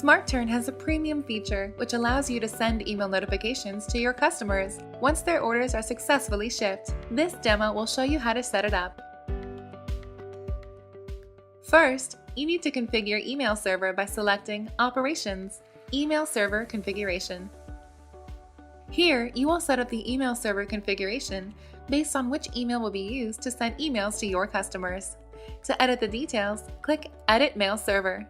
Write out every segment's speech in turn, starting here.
SmartTurn has a premium feature which allows you to send email notifications to your customers once their orders are successfully shipped. This demo will show you how to set it up. First, you need to configure your email server by selecting Operations, Email Server Configuration. Here, you will set up the email server configuration based on which email will be used to send emails to your customers. To edit the details, click Edit Mail Server.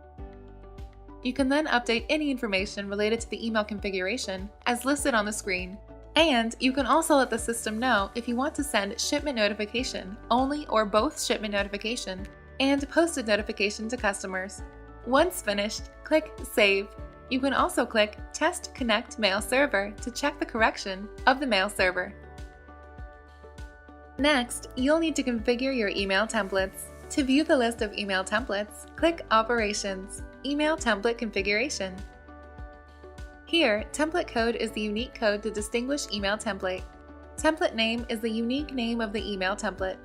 You can then update any information related to the email configuration as listed on the screen. And you can also let the system know if you want to send shipment notification only or both shipment notification and posted notification to customers. Once finished, click Save. You can also click Test Connect Mail Server to check the correction of the mail server. Next, you'll need to configure your email templates. To view the list of email templates, click Operations, Email Template Configuration. Here, template code is the unique code to distinguish email template. Template name is the unique name of the email template.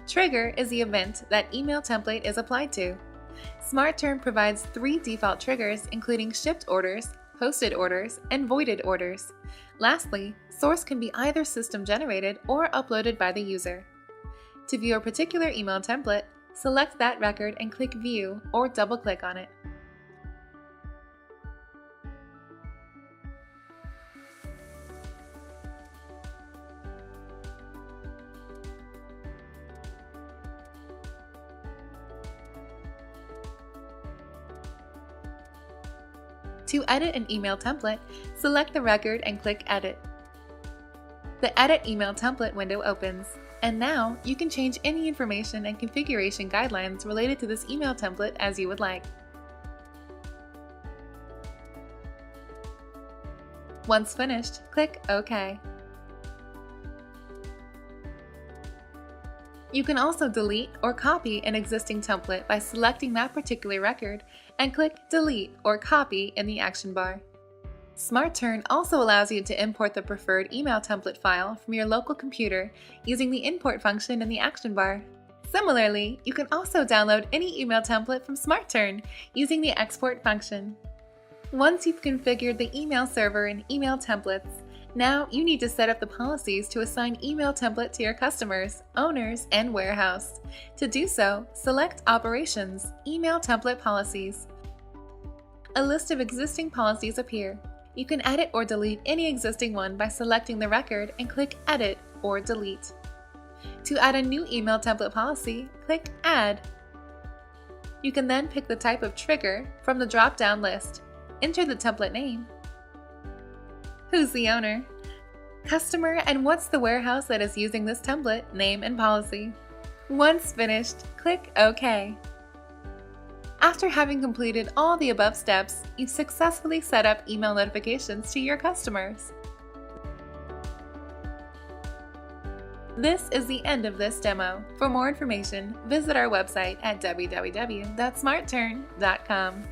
Trigger is the event that email template is applied to. SmartTurn provides 3 default triggers including shipped orders, posted orders, and voided orders. Lastly, source can be either system generated or uploaded by the user. To view a particular email template, select that record and click View or double-click on it. To edit an email template, select the record and click Edit. The Edit Email Template window opens, and now you can change any information and configuration guidelines related to this email template as you would like. Once finished, click OK. You can also delete or copy an existing template by selecting that particular record and click Delete or Copy in the action bar. SmartTurn also allows you to import the preferred email template file from your local computer using the import function in the action bar. Similarly, you can also download any email template from SmartTurn using the export function. Once you've configured the email server and email templates, now you need to set up the policies to assign email template to your customers, owners, and warehouse. To do so, select Operations, Email Template Policies. A list of existing policies appear. You can edit or delete any existing one by selecting the record and click Edit or Delete. To add a new email template policy, click Add. You can then pick the type of trigger from the drop-down list. Enter the template name. Who's the owner? Customer, and what's the warehouse that is using this template, name, and policy. Once finished, click OK. After having completed all the above steps, you've successfully set up email notifications to your customers. This is the end of this demo. For more information, visit our website at www.smartturn.com.